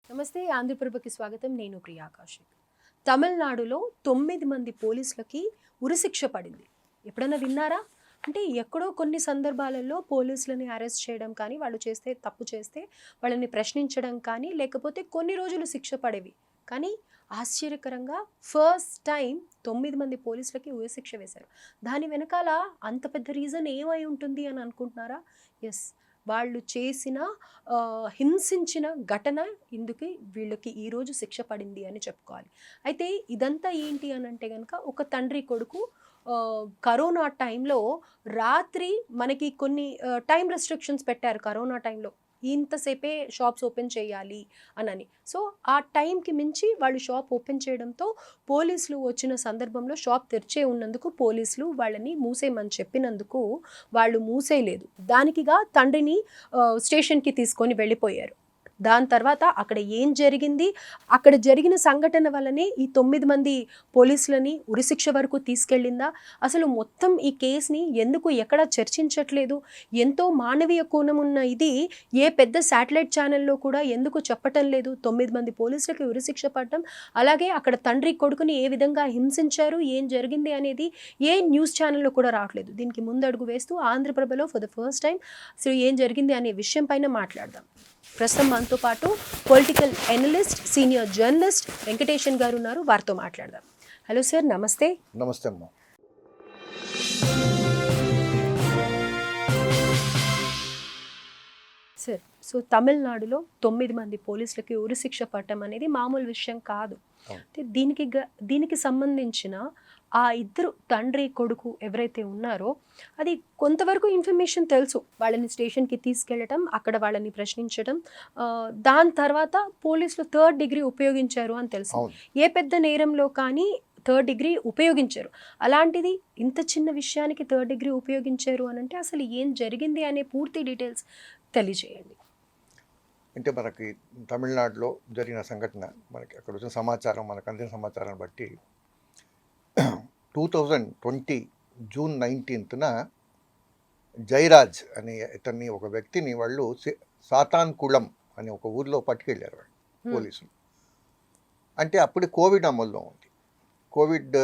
నమస్తే, ఆంధ్రప్రభకి స్వాగతం. నేను ప్రియా కౌశిక్. తమిళనాడులో 9 మంది పోలీసులకి ఉరిశిక్ష పడింది. ఎప్పుడైనా విన్నారా? అంటే ఎక్కడో కొన్ని సందర్భాలలో పోలీసులని అరెస్ట్ చేయడం కానీ, వాళ్ళు చేస్తే తప్పు చేస్తే వాళ్ళని ప్రశ్నించడం కానీ, లేకపోతే కొన్ని రోజులు శిక్ష పడేవి. కానీ ఆశ్చర్యకరంగా ఫస్ట్ టైం 9 మంది పోలీసులకి ఉరిశిక్ష వేశారు. దాని వెనకాల అంత పెద్ద రీజన్ ఏమై ఉంటుంది అని అనుకుంటున్నారా? ఎస్, వాళ్ళు చేసిన హింసించిన ఘటన ఇందుకు వీళ్ళకి ఈరోజు శిక్ష పడింది అని చెప్పుకోవాలి. అయితే ఇదంతా ఏంటి అని అంటే కనుక, ఒక తండ్రి కొడుకు కరోనా టైంలో రాత్రి మనకి కొన్ని టైం రెస్ట్రిక్షన్స్ పెట్టారు కరోనా టైంలో. ఇంతసేపే షాప్స్ ఓపెన్ చేయాలి అనని. సో ఆ టైంకి మించి వాళ్ళు షాప్ ఓపెన్ చేయడంతో పోలీసులు వచ్చిన సందర్భంలో షాప్ తెరిచే ఉన్నందుకు పోలీసులు వాళ్ళని మూసేయమని చెప్పినందుకు వాళ్ళు మూసేయలేదు. దానికిగా తండ్రిని స్టేషన్కి తీసుకొని వెళ్ళిపోయారు. దాని తర్వాత అక్కడ ఏం జరిగింది, అక్కడ జరిగిన సంఘటన వల్లనే ఈ 9 మంది పోలీసులని ఉరిశిక్ష వరకు తీసుకెళ్ళిందా, అసలు మొత్తం ఈ కేసుని ఎందుకు ఎక్కడ చర్చించట్లేదు, ఎంతో మానవీయ కోణం ఉన్న ఇది ఏ పెద్ద శాటిలైట్ ఛానల్లో కూడా ఎందుకు చెప్పటం లేదు, 9 మంది పోలీసులకి ఉరిశిక్ష పడటం, అలాగే అక్కడ తండ్రి కొడుకుని ఏ విధంగా హింసించారు, ఏం జరిగింది అనేది ఏ న్యూస్ ఛానల్లో కూడా రావట్లేదు. దీనికి ముందడుగు వేస్తూ ఆంధ్రప్రభలో ఫర్ ద ఫస్ట్ టైం అసలు ఏం జరిగింది అనే విషయం పైన మాట్లాడదాం. ప్రస్తుతం మనతో పాటు political analyst, senior journalist Venkatesan గారు ఉన్నారు. వారితో మాట్లాడదాం. హలో సార్, నమస్తే. నమస్తే అమ్మా. సార్, సో తమిళనాడులో 9 మంది పోలీసులకి ఉరిశిక్ష పడటం అనేది మామూలు విషయం కాదు. దీనికి సంబంధించిన ఆ ఇద్దరు తండ్రి కొడుకు ఎవరైతే ఉన్నారో అది కొంతవరకు ఇన్ఫర్మేషన్ తెలుసు. వాళ్ళని స్టేషన్కి తీసుకెళ్ళటం, అక్కడ వాళ్ళని ప్రశ్నించడం, దాని తర్వాత పోలీసులు 3rd డిగ్రీ ఉపయోగించారు అని తెలుసు. ఏ పెద్ద నేరంలో కానీ 3rd డిగ్రీ ఉపయోగించారు. అలాంటిది ఇంత చిన్న విషయానికి 3rd డిగ్రీ ఉపయోగించారు అని అంటే అసలు ఏం జరిగింది అనే పూర్తి డీటెయిల్స్ తెలియజేయండి. అంటే మనకి తమిళనాడులో జరిగిన సంఘటన, మనకి అక్కడ వచ్చిన సమాచారం, మనకు అందిన సమాచారాన్ని బట్టి 2020 జూన్ 19న జయరాజ్ అనే ఇతన్ని, ఒక వ్యక్తిని వాళ్ళు సాతాన్కుళం అనే ఒక ఊర్లో పట్టుకెళ్ళారు వాళ్ళు పోలీసులు. అంటే అప్పుడు కోవిడ్ అమల్లో ఉంది. కోవిడ్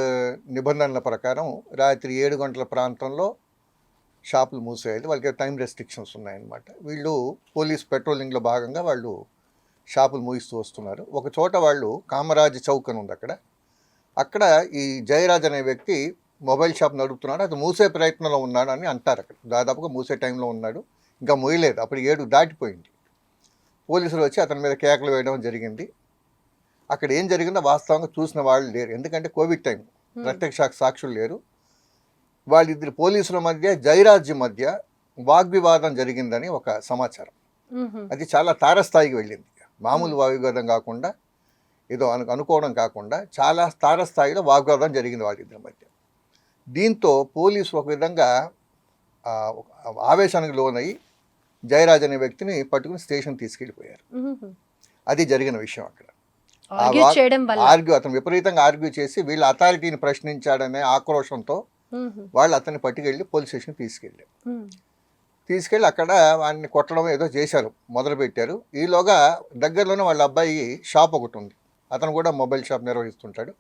నిబంధనల ప్రకారం రాత్రి 7 గంటల ప్రాంతంలో షాపులు మూసేయాలి. వాళ్ళకి టైం రెస్ట్రిక్షన్స్ ఉన్నాయన్నమాట. వీళ్ళు పోలీస్ పెట్రోలింగ్లో భాగంగా వాళ్ళు షాపులు మూయిస్తూ వస్తున్నారు. ఒక చోట వాళ్ళు కామరాజ్ చౌక్ అని ఉంది, అక్కడ ఈ జయరాజ్ అనే వ్యక్తి మొబైల్ షాప్ నడుపుతున్నాడు. అది మూసే ప్రయత్నంలో ఉన్నాడు అని అంటారు. అక్కడ దాదాపుగా మూసే టైంలో ఉన్నాడు, ఇంకా మూయలేదు. అప్పుడు 7 దాటిపోయింది. పోలీసులు వచ్చి అతని మీద కేకలు వేయడం జరిగింది. అక్కడ ఏం జరిగిందో వాస్తవంగా చూసిన వాళ్ళు లేరు, ఎందుకంటే కోవిడ్ టైం, ప్రత్యక్ష సాక్షులు లేరు. వాళ్ళిద్దరు పోలీసుల మధ్య, జయరాజ్ మధ్య వాగ్వివాదం జరిగిందని ఒక సమాచారం. అది చాలా తారస్థాయికి వెళ్ళింది. మామూలు వాగ్వివాదం కాకుండా, ఏదో అనుకోవడం కాకుండా చాలా తారస్థాయిలో వాగ్వాదం జరిగింది వాళ్ళిద్దరి మధ్య. దీంతో పోలీసులు ఒక విధంగా ఆవేశానికి లోనయ్యి జయరాజ్ అనే వ్యక్తిని పట్టుకుని స్టేషన్ తీసుకెళ్ళిపోయారు. అది జరిగిన విషయం. అక్కడ అతను విపరీతంగా ఆర్గ్యూ చేసి వీళ్ళ అథారిటీని ప్రశ్నించాడనే ఆక్రోషంతో వాళ్ళు అతన్ని పట్టుకెళ్ళి పోలీస్ స్టేషన్ తీసుకెళ్ళి అక్కడ వాడిని కొట్టడం ఏదో చేశారు, మొదలుపెట్టారు. ఈలోగా దగ్గరలోనే వాళ్ళ అబ్బాయి షాప్ ఒకటి ఉంది, అతను కూడా మొబైల్ షాప్ నిర్వహిస్తుంటాడు.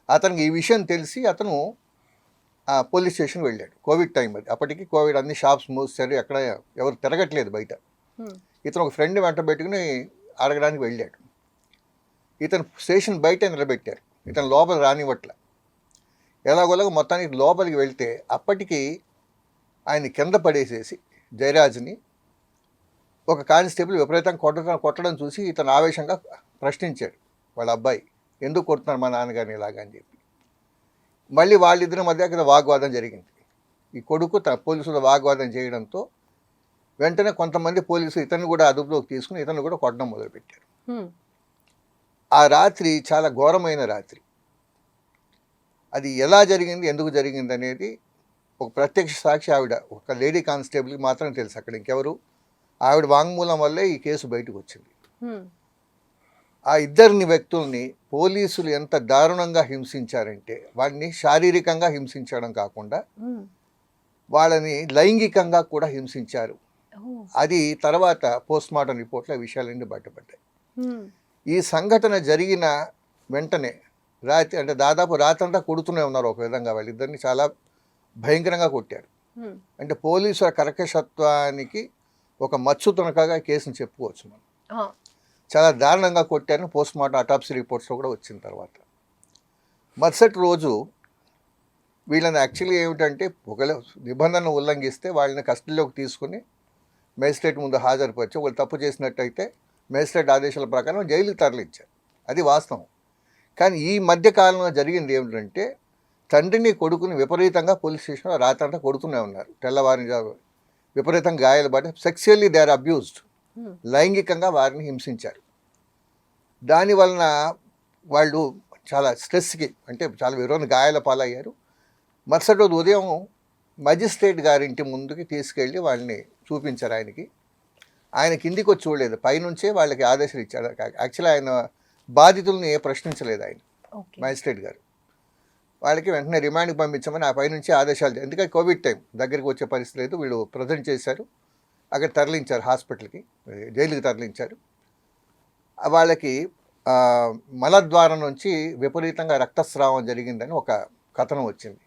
అతనికి ఈ విషయం తెలిసి అతను పోలీస్ స్టేషన్కి వెళ్ళాడు. కోవిడ్ టైం అది, అప్పటికి కోవిడ్, అన్ని షాప్స్ మూసారు, ఎక్కడ ఎవరు తిరగట్లేదు బయట. ఇతను ఒక ఫ్రెండ్ వెంట పెట్టుకుని అడగడానికి వెళ్ళాడు. ఇతను స్టేషన్ బయట నిలబెట్టారు, ఇతను లోపల రానివ్వట్ల. ఎలాగోలాగా మొత్తానికి లోపలికి వెళ్తే అప్పటికి ఆయన కింద పడేసేసి జయరాజ్ని ఒక కానిస్టేబుల్ విపరీతంగా కొట్టడం చూసి ఇతను ఆవేశంగా ప్రశ్నించాడు వాళ్ళ అబ్బాయి, ఎందుకు కొడుతున్నారు మా నాన్నగారిని ఇలాగా అని చెప్పి. మళ్ళీ వాళ్ళిద్దరి మధ్య అక్కడ వాగ్వాదం జరిగింది. ఈ కొడుకు పోలీసులు వాగ్వాదం చేయడంతో వెంటనే కొంతమంది పోలీసులు ఇతన్ని కూడా అదుపులోకి తీసుకుని ఇతను కూడా కొట్టడం మొదలుపెట్టారు. ఆ రాత్రి చాలా ఘోరమైన రాత్రి. అది ఎలా జరిగింది, ఎందుకు జరిగింది అనేది ఒక ప్రత్యక్ష సాక్షి, ఆవిడ ఒక లేడీ కానిస్టేబుల్కి మాత్రం తెలుసు. అక్కడ ఇంకెవరు, ఆవిడ వాంగ్మూలం వల్లే ఈ కేసు బయటకు వచ్చింది. ఆ ఇద్దరిని వ్యక్తుల్ని పోలీసులు ఎంత దారుణంగా హింసించారంటే, వాడిని శారీరకంగా హింసించడం కాకుండా వాళ్ళని లైంగికంగా కూడా హింసించారు. అది తర్వాత పోస్ట్ మార్టం రిపోర్ట్లో విషయాలన్నీ బయటపడ్డాయి. ఈ సంఘటన జరిగిన వెంటనే రాత్రి అంటే దాదాపు రాత్రంతా కొడుతూనే ఉన్నారు ఒక విధంగా, వాళ్ళిద్దరిని చాలా భయంకరంగా కొట్టారు. అంటే పోలీసుల కర్కశత్వానికి ఒక మచ్చు తునకగా కేసును చెప్పుకోవచ్చు మనం. చాలా దారుణంగా కొట్టారని పోస్ట్ మార్టం అటాప్సీ రిపోర్ట్స్లో కూడా వచ్చిన తర్వాత మరుసటి రోజు వీళ్ళని యాక్చువల్లీ ఏమిటంటే ఒకవేళ నిబంధనలు ఉల్లంఘిస్తే వాళ్ళని కస్టడీలోకి తీసుకుని మేజిస్ట్రేట్ ముందు హాజరుపరిచి వాళ్ళు తప్పు చేసినట్టయితే మేజిస్ట్రేట్ ఆదేశాల ప్రకారం జైలుకి తరలించారు, అది వాస్తవం. కానీ ఈ మధ్య కాలంలో జరిగింది ఏమిటంటే తండ్రిని కొడుకుని విపరీతంగా పోలీస్ స్టేషన్లో రాత్రంతా కొడుతూనే ఉన్నారు. తెల్లవారిని విపరీతంగా గాయాలు పడి సెక్సువల్లీ దే ఆర్ అబ్యూజ్డ్, లైంగికంగా వారిని హింసించారు. దానివలన వాళ్ళు చాలా స్ట్రెస్కి అంటే చాలా విరోధ గాయాల పాలయ్యారు. మరుసటి రోజు ఉదయం మజిస్ట్రేట్ గారింటి ముందుకి తీసుకెళ్ళి వాళ్ళని చూపించారు ఆయనకి. ఆయన కిందికి వచ్చి చూడలేదు, పైనుంచే వాళ్ళకి ఆదేశాలు ఇచ్చాడు. యాక్చువల్లీ ఆయన బాధితుల్ని ప్రశ్నించలేదు ఆయన మజిస్ట్రేట్ గారు. వాళ్ళకి వెంటనే రిమాండ్కి పంపించమని ఆ పైనుంచి ఆదేశాలు, ఎందుకంటే కోవిడ్ టైం దగ్గరికి వచ్చే పరిస్థితి లేదు, వీళ్ళు ప్రజెంట్ చేశారు. అక్కడ తరలించారు, హాస్పిటల్కి జైలుకి తరలించారు. వాళ్ళకి మలద్వారం నుంచి విపరీతంగా రక్తస్రావం జరిగిందని ఒక కథనం వచ్చింది.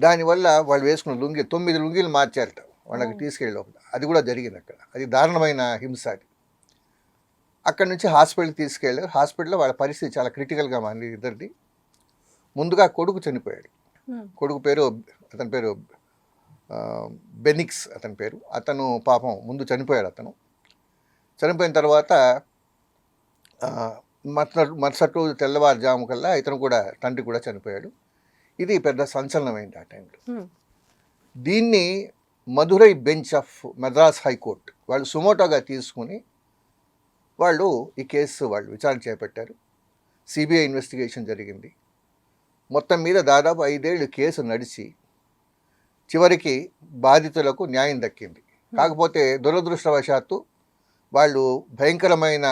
దానివల్ల వాళ్ళు వేసుకున్న 9 లుంగీలు మార్చారట వాళ్ళకి తీసుకెళ్ళి లోపల. అది కూడా జరిగింది అక్కడ, అది దారుణమైన హింస. అది అక్కడి నుంచి హాస్పిటల్కి తీసుకెళ్ళారు. హాస్పిటల్లో వాళ్ళ పరిస్థితి చాలా క్రిటికల్గా మారింది ఇద్దరిది. ముందుగా కొడుకు చనిపోయాడు. కొడుకు పేరు అతని పేరు బెనిక్స్ అతని పేరు. అతను పాపం ముందు చనిపోయాడు. అతను చనిపోయిన తర్వాత మరుసటి రోజు తెల్లవారుజాము కల్లా ఇతను కూడా తండ్రి కూడా చనిపోయాడు. ఇది పెద్ద సంచలనమైంది ఆ టైంలో. దీన్ని Madurai bench of Madras high court వాళ్ళు సుమోటోగా తీసుకుని వాళ్ళు ఈ కేసు వాళ్ళు విచారణ చేపట్టారు. సిబిఐ ఇన్వెస్టిగేషన్ జరిగింది. మొత్తం మీద దాదాపు 5 ఏళ్ళు కేసు నడిచి చివరికి బాధితులకు న్యాయం దక్కింది. కాకపోతే దురదృష్టవశాత్తు వాళ్ళు భయంకరమైన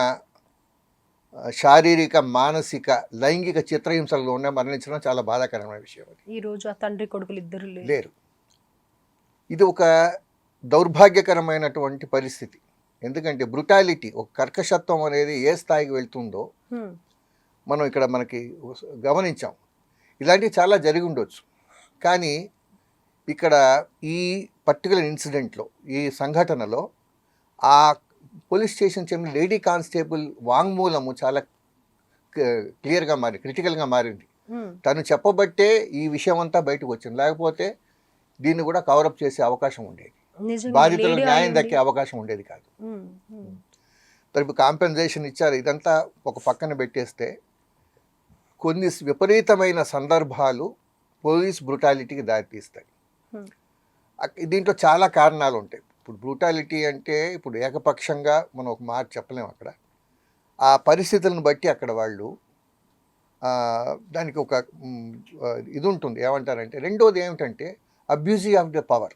శారీరక, మానసిక, లైంగిక చిత్రహింసల్లోనే మరణించడం చాలా బాధాకరమైన విషయం. ఈరోజు ఆ తండ్రి కొడుకులు ఇద్దరు లేరు. ఇది ఒక దౌర్భాగ్యకరమైనటువంటి పరిస్థితి. ఎందుకంటే బ్రుటాలిటీ, ఒక కర్కశత్వం అనేది ఏ స్థాయికి వెళ్తుందో మనం ఇక్కడ మనకి గమనించాం. ఇలాంటివి చాలా జరిగి ఉండొచ్చు. కానీ ఇక్కడ ఈ పర్టికులర్ ఇన్సిడెంట్లో, ఈ సంఘటనలో ఆ పోలీస్ స్టేషన్ చెందిన లేడీ కానిస్టేబుల్ వాంగ్మూలము చాలా క్లియర్గా క్రిటికల్గా మారింది. తను చెప్పబట్టే ఈ విషయం అంతా బయటకు వచ్చింది. లేకపోతే దీన్ని కూడా కవరప్ చేసే అవకాశం ఉండేది, బాధితులకు న్యాయం దక్కే అవకాశం ఉండేది కాదు. ఇప్పుడు కాంపెన్సేషన్ ఇచ్చారు. ఇదంతా ఒక పక్కన పెట్టేస్తే కొన్ని విపరీతమైన సందర్భాలు పోలీస్ బ్రుటాలిటీకి దారితీస్తాయి. దీంట్లో చాలా కారణాలు ఉంటాయి. ఇప్పుడు బ్రూటాలిటీ అంటే ఇప్పుడు ఏకపక్షంగా మనం ఒక మాట చెప్పలేము. అక్కడ ఆ పరిస్థితులను బట్టి అక్కడ వాళ్ళు దానికి ఒక ఇది ఉంటుంది. ఏమంటారంటే రెండోది ఏమిటంటే అబ్యూజింగ్ ఆఫ్ ద పవర్.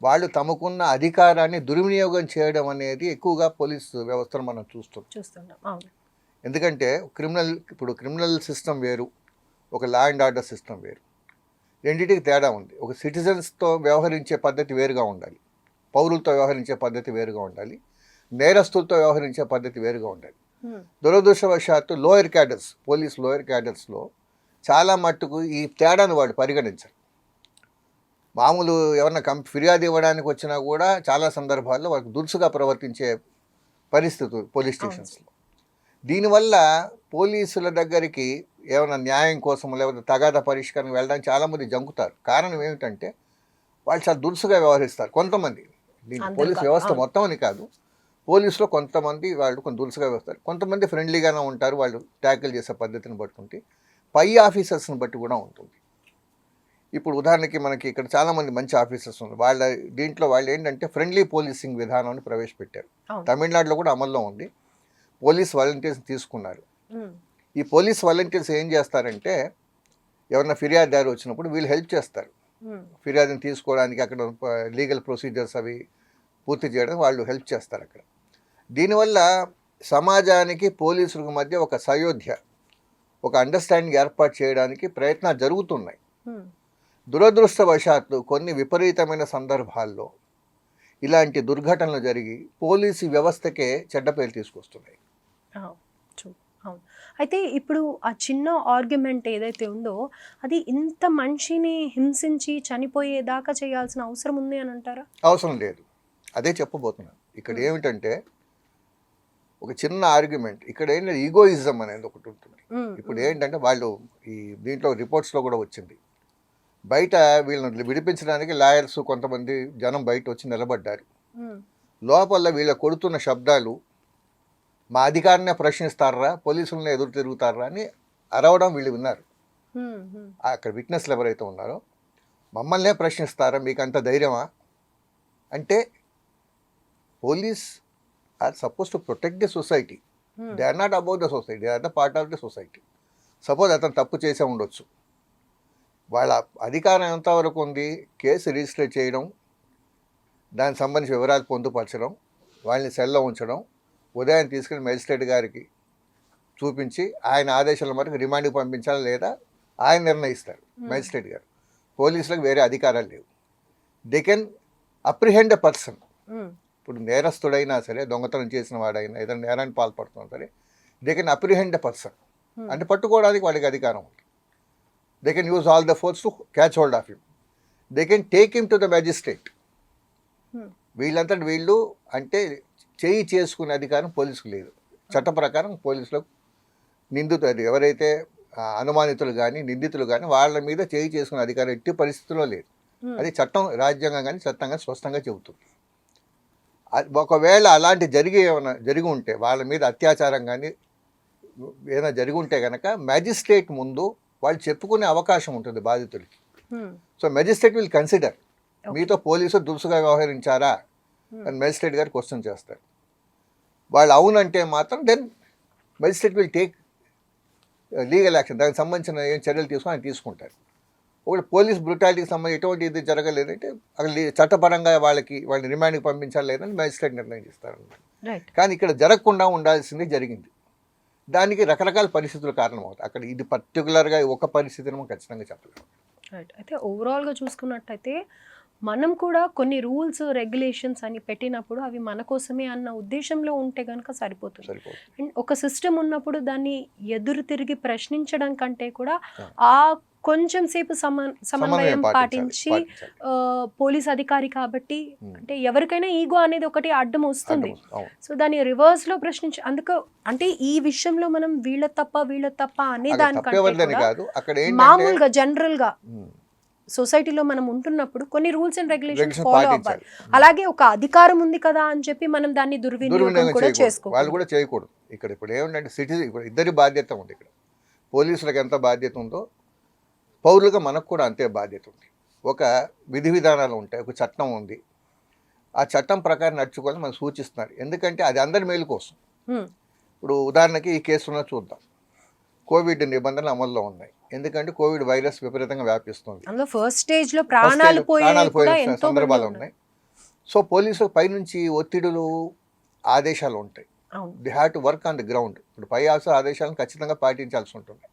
వాళ్ళు తమకున్న అధికారాన్ని దుర్వినియోగం చేయడం అనేది ఎక్కువగా పోలీసు వ్యవస్థను మనం చూస్తున్నాం. ఎందుకంటే క్రిమినల్ సిస్టమ్ వేరు, ఒక లా అండ్ ఆర్డర్ సిస్టమ్ వేరు. రెండింటికి తేడా ఉంది. ఒక సిటిజన్స్తో వ్యవహరించే పద్ధతి వేరుగా ఉండాలి, పౌరులతో వ్యవహరించే పద్ధతి వేరుగా ఉండాలి, నేరస్తులతో వ్యవహరించే పద్ధతి వేరుగా ఉండాలి. దురదృష్టవశాత్తు లోయర్ క్యాడర్స్, పోలీస్ లోయర్ క్యాడర్స్లో చాలా మట్టుకు ఈ తేడాను వాళ్ళు పరిగణించరు. మామూలు ఎవరన్నా ఫిర్యాదు ఇవ్వడానికి వచ్చినా కూడా చాలా సందర్భాల్లో వాళ్ళకి దురుసుగా ప్రవర్తించే పరిస్థితి పోలీస్ స్టేషన్స్లో. దీనివల్ల పోలీసుల దగ్గరికి ఏమైనా న్యాయం కోసం లేకపోతే తగాదా పరిష్కారం వెళ్ళడానికి చాలామంది జంకుతారు. కారణం ఏమిటంటే వాళ్ళు చాలా దురుసుగా వ్యవహరిస్తారు. కొంతమంది, పోలీస్ వ్యవస్థ మొత్తం అని కాదు, పోలీసులో కొంతమంది వాళ్ళు కొంచెం దురుసుగా వ్యవహరిస్తారు. కొంతమంది ఫ్రెండ్లీగానే ఉంటారు, వాళ్ళు ట్యాకిల్ చేసే పద్ధతిని బట్టి ఉంటుంది, పై ఆఫీసర్స్ని బట్టి కూడా ఉంటుంది. ఇప్పుడు ఉదాహరణకి మనకి ఇక్కడ చాలామంది మంచి ఆఫీసర్స్ ఉన్నారు. దీంట్లో వాళ్ళు ఏంటంటే ఫ్రెండ్లీ పోలీసింగ్ విధానాన్ని ప్రవేశపెట్టారు. తమిళనాడులో కూడా అమల్లో ఉంది. పోలీస్ వాలంటీర్స్ తీసుకున్నారు. ఈ పోలీస్ వాలంటీర్స్ ఏం చేస్తారంటే ఎవరైనా ఫిర్యాదుదారు వచ్చినప్పుడు వీళ్ళు హెల్ప్ చేస్తారు. ఫిర్యాదుని తీసుకోవడానికి అక్కడ లీగల్ ప్రొసీజర్స్ అవి పూర్తి చేయడానికి వాళ్ళు హెల్ప్ చేస్తారు అక్కడ. దీనివల్ల సమాజానికి పోలీసులకు మధ్య ఒక సయోధ్య, ఒక అండర్స్టాండింగ్ ఏర్పాటు చేయడానికి ప్రయత్నాలు జరుగుతున్నాయి. దురదృష్టవశాత్తు కొన్ని విపరీతమైన సందర్భాల్లో ఇలాంటి దుర్ఘటనలు జరిగి పోలీసు వ్యవస్థకే చెడ్డ పేరు తీసుకొస్తున్నాయి. అవును. అయితే ఇప్పుడు ఆ చిన్న ఆర్గ్యుమెంట్ ఏదైతే ఉందో అది ఇంత మనిషిని హింసించి చనిపోయేదాకా చేయాల్సిన అవసరం ఉంది అని అంటారా? అవసరం లేదు. అదే చెప్పబోతున్నాను. ఇక్కడ ఏమిటంటే ఒక చిన్న ఆర్గ్యుమెంట్, ఇక్కడ ఏంటంటే ఈగోయిజం అనేది ఒకటి ఉంటుంది. ఇప్పుడు ఏంటంటే వాళ్ళు ఈ దీంట్లో రిపోర్ట్స్లో కూడా వచ్చింది, బయట వీళ్ళని విడిపించడానికి లాయర్స్ కొంతమంది జనం బయట వచ్చి నిలబడ్డారు. లోపల వీళ్ళ కొడుతున్న శబ్దాలు, మా అధికారినే ప్రశ్నిస్తారా, పోలీసులను ఎదురు తిరుగుతారా అని అరవడం వీళ్ళు విన్నారు. అక్కడ విట్నెస్లు ఎవరైతే ఉన్నారో, మమ్మల్నే ప్రశ్నిస్తారా, మీకు అంత ధైర్యమా అంటే, police are suppose to protect the society. They are not about the society, they are the part of the society. Suppose అతను తప్పు చేసే ఉండొచ్చు, వాళ్ళ అధికారం ఎంతవరకు ఉంది, కేసు రిజిస్టర్ చేయడం, దానికి సంబంధించిన వివరాలు పొందుపరచడం, వాళ్ళని సెల్లో ఉంచడం, ఉదయం తీసుకుని మేజిస్ట్రేట్ గారికి చూపించి ఆయన ఆదేశాల మేరకు రిమాండ్కి పంపించాలా లేదా ఆయన నిర్ణయిస్తారు మేజిస్ట్రేట్ గారు. పోలీసులకు వేరే అధికారాలు లేవు. They can apprehend a person. ఇప్పుడు నేరస్తుడైనా సరే, దొంగతనం చేసిన వాడైనా, ఏదైనా నేరాన్ని పాల్పడుతున్నా సరే, they can apprehend a person, అంటే పట్టుకోవడానికి వాళ్ళకి అధికారం ఉంది. They can use all the force to catch hold of him. They can take him to the magistrate. వీళ్ళంతటి వీళ్ళు అంటే చేయి చేసుకునే అధికారం పోలీసుకు లేదు. చట్ట ప్రకారం పోలీసులకు నిందితులు ఎవరైతే అనుమానితులు కానీ నిందితులు కానీ వాళ్ళ మీద చేయి చేసుకునే అధికారం ఎట్టి పరిస్థితుల్లో లేదు. అది చట్టం, రాజ్యాంగం కానీ చట్టం కానీ స్పష్టంగా చెబుతుంది. ఒకవేళ అలాంటి జరిగి ఉంటే, వాళ్ళ మీద అత్యాచారం కానీ ఏదైనా జరిగి ఉంటే కనుక మ్యాజిస్ట్రేట్ ముందు వాళ్ళు చెప్పుకునే అవకాశం ఉంటుంది బాధితులకి. సో మ్యాజిస్ట్రేట్ విల్ కన్సిడర్, మీతో పోలీసు దురుసుగా వ్యవహరించారా అని మ్యాజిస్ట్రేట్ గారు క్వశ్చన్ చేస్తారు. వాళ్ళు అవునంటే మాత్రం then magistrate will take legal action, దానికి సంబంధించిన ఏం చర్యలు తీసుకొని ఆయన తీసుకుంటారు. ఒకటి పోలీస్ బ్రూటాలిటీకి సంబంధించి ఎటువంటి ఇది జరగలేదంటే అక్కడ చట్టపరంగా వాళ్ళని రిమాండ్కి పంపించాలి లేదని మ్యాజిస్ట్రేట్ నిర్ణయం చేస్తారన్నమాట. కానీ ఇక్కడ జరగకుండా ఉండాల్సింది జరిగింది. దానికి రకరకాల పరిస్థితులు కారణమవుతాయి. అక్కడ ఇది పర్టికులర్గా ఒక పరిస్థితిని మనం ఖచ్చితంగా చెప్పలేము. రైట్. అయితే ఓవరాల్గా చూసుకున్నట్టయితే మనం కూడా కొన్ని రూల్స్ రెగ్యులేషన్స్ అని పెట్టినప్పుడు అవి మన కోసమే అన్న ఉద్దేశంలో ఉంటే కనుక సరిపోతుంది. అండ్ ఒక సిస్టమ్ ఉన్నప్పుడు దాన్ని ఎదురు తిరిగి ప్రశ్నించడం కంటే కూడా ఆ కొంచెం సేపు సమన్వయం పాటించి పోలీస్ అధికారి కాబట్టి అంటే ఎవరికైనా ఈగో అనేది ఒకటి అడ్డం వస్తుంది. సో దాన్ని రివర్స్ లో ప్రశ్నించి అందుకు అంటే ఈ విషయంలో మనం వీళ్ళ తప్ప అనే దానికంటే మామూలుగా జనరల్ గా సొసైటీలో మనం ఉంటున్నప్పుడు కొన్ని రూల్స్ అండ్ రెగ్యులేషన్స్ ఫాలో అవ్వాలి. అలాగే ఒక అధికారం ఉంది కదా అని చెప్పి మనం దాన్ని దుర్వినియోగం కూడా చేసుకోవాలి. వాళ్ళు కూడా చేయకూడదు. ఇప్పుడు ఏమంటే సిటిజన్, ఇప్పుడు ఇద్దరి బాధ్యత ఉంది. ఇక్కడ పోలీసులకు ఎంత బాధ్యత ఉందో పౌరులుగా మనకు కూడా అంతే బాధ్యత ఉంది. ఒక విధి విధానాలు ఉంటాయి, ఒక చట్టం ఉంది. ఆ చట్టం ప్రకారం నడుచుకోవాలని మనం సూచిస్తున్నారు. ఎందుకంటే అది అందరి మేలు కోసం. ఇప్పుడు ఉదాహరణకి ఈ కేసులో చూద్దాం, కోవిడ్ నిబంధనలు అమల్లో ఉన్నాయి. ఎందుకంటే కోవిడ్ వైరస్ విపరీతంగా వ్యాపిస్తుంది. ఫస్ట్ స్టేజ్ లో ప్రాణాలు పోయిన సందర్భాలు ఉన్నాయి. సో పోలీసులు పైనుంచి ఒత్తిడులు, ఆదేశాలు ఉంటాయి. The have to work on the ground. ఇప్పుడు పై ఆదేశాలను ఖచ్చితంగా పాటించాల్సి ఉంటుంది.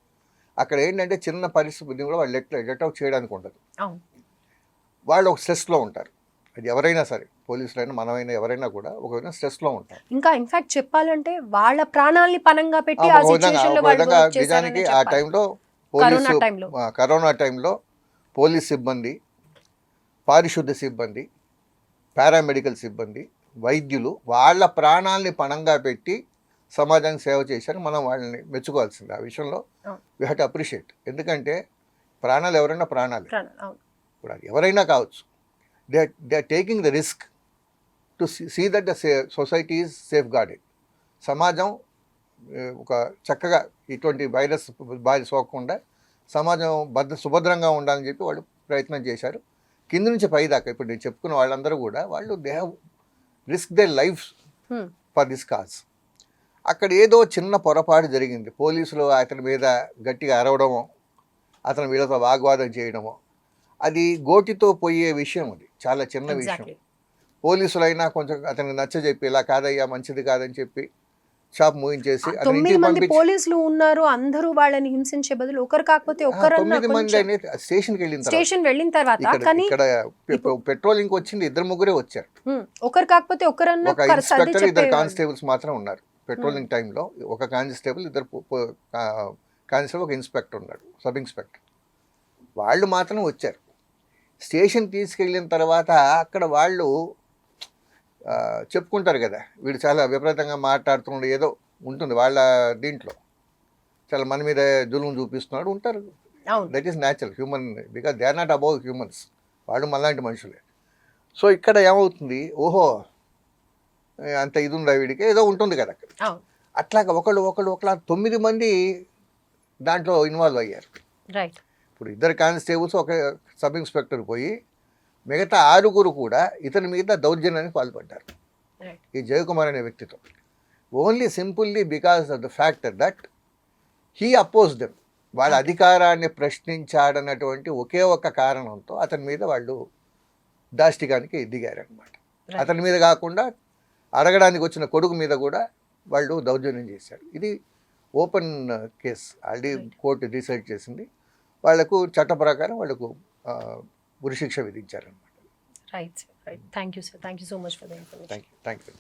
అక్కడ ఏంటంటే చిన్న పరిస్థితిని కూడా వాళ్ళు లెట్ అవుట్ చేయడానికి ఉండదు. వాళ్ళు ఒక స్ట్రెస్లో ఉంటారు. అది ఎవరైనా సరే, పోలీసులైనా మనమైనా ఎవరైనా కూడా ఒక స్ట్రెస్లో ఉంటారు. ఇంకా ఇన్ఫాక్ట్ చెప్పాలంటే వాళ్ళ ప్రాణాలని పనంగా పెట్టి నిజానికి ఆ టైంలో కరోనా టైంలో పోలీస్ సిబ్బంది, పారిశుద్ధ సిబ్బంది, పారామెడికల్ సిబ్బంది, వైద్యులు వాళ్ళ ప్రాణాలని పణంగా పెట్టి సమాజానికి సేవ చేశారు. మనం వాళ్ళని మెచ్చుకోవాల్సింది. ఆ విషయంలో వీ హ్యావ్ టు అప్రిషియేట్. ఎందుకంటే ప్రాణాలు ఎవరైనా ప్రాణాలు, ఇప్పుడు అది ఎవరైనా కావచ్చు. They are taking the risk to see that the society is safe guarded. సమాజం ఒక చక్కగా ఇటువంటి వైరస్ బారి సోకకుండా సమాజం సుభద్రంగా ఉండాలని చెప్పి వాళ్ళు ప్రయత్నం చేశారు. కింద నుంచి పై దాకా ఇప్పుడు నేను చెప్పుకున్న వాళ్ళందరూ కూడా వాళ్ళు they have risk they life for this cause. అక్కడ ఏదో చిన్న పొరపాటు జరిగింది. పోలీసులు అతని మీద గట్టిగా అరవడమో, అతను వీళ్ళతో వాగ్వాదం చేయడమో, అది గోటితో పోయే విషయం. అది చాలా చిన్న విషయం. పోలీసులైనా కొంచెం అతనికి నచ్చజెప్పి ఇలా కాదయ్యా మంచిది కాదని చెప్పి షాప్ మూయించేసి అతను 9 ఇంటికి మంది పంపించి పోలీసులు ఉన్నారు, అందరూ వాళ్ళని హింసించే బదులు ఒకరు కాకపోతే ఒక్కరన్నా 9 మంది అనేది స్టేషన్కి వెళ్ళిన తర్వాత స్టేషన్ వెళ్ళిన తర్వాత కానీ ఇక్కడ పెట్రోలింగ్ వచ్చింది 2-3 వచ్చారు. ఒకరు కాకపోతే ఒకరన్నా ఒక సర్ది ఇన్స్పెక్టర్ 2 చెప్పేవాళ్ళు. కానిస్టేబుల్స్ మాత్రం ఉన్నారు పెట్రోలింగ్ టైంలో. ఒక కానిస్టేబుల్ 2 కానిస్టేబుల్, ఒక ఇన్స్పెక్టర్ ఉన్నాడు, సబ్ ఇన్స్పెక్టర్. వాళ్ళు మాత్రం వచ్చారు. స్టేషన్ తీసుకెళ్ళిన తర్వాత అక్కడ వాళ్ళు చెప్పుకుంటారు కదా, వీడు చాలా విపరీతంగా మాట్లాడుతున్నాడు, ఏదో ఉంటుంది వాళ్ళ దీంట్లో, చాలా మన మీద జులుం చూపిస్తున్నాడు ఉంటారు. అవును. That is natural human, because they are not above humans, వాళ్ళు మనలాంటి మనుషులే. సో ఇక్కడ ఏమవుతుంది, ఓహో అంత ఇది ఉందా వీడికి, ఏదో ఉంటుంది కదా అక్కడ. అవును. అట్లాగా ఒకళ్ళ 9 మంది దాంట్లో ఇన్వాల్వ్ అయ్యారు. రైట్. ఇప్పుడు 2 కానిస్టేబుల్స్, ఒక సబ్ ఇన్స్పెక్టర్ పోయి మిగతా 6 కూడా ఇతని మీద దౌర్జన్యానికి పాల్పడ్డారు రైట్. ఈ జయకుమార్ అనే వ్యక్తితో. Only simply because of the factor that he oppose them, వాళ్ళ అధికారాన్ని ప్రశ్నించాడన్నటువంటి ఒకే ఒక కారణంతో అతని మీద వాళ్ళు దాష్టికానికి దిగారనమాట. అతని మీద కాకుండా అడగడానికి వచ్చిన కొడుకు మీద కూడా వాళ్ళు దౌర్జన్యం చేశారు. ఇది open case, already court decide చేసింది. వాళ్లకు చట్ట ప్రకారం వాళ్లకు ఉరిశిక్ష విధించారనమాట. Right. Right. Thank you sir. Thank you so much for the information. Thank you.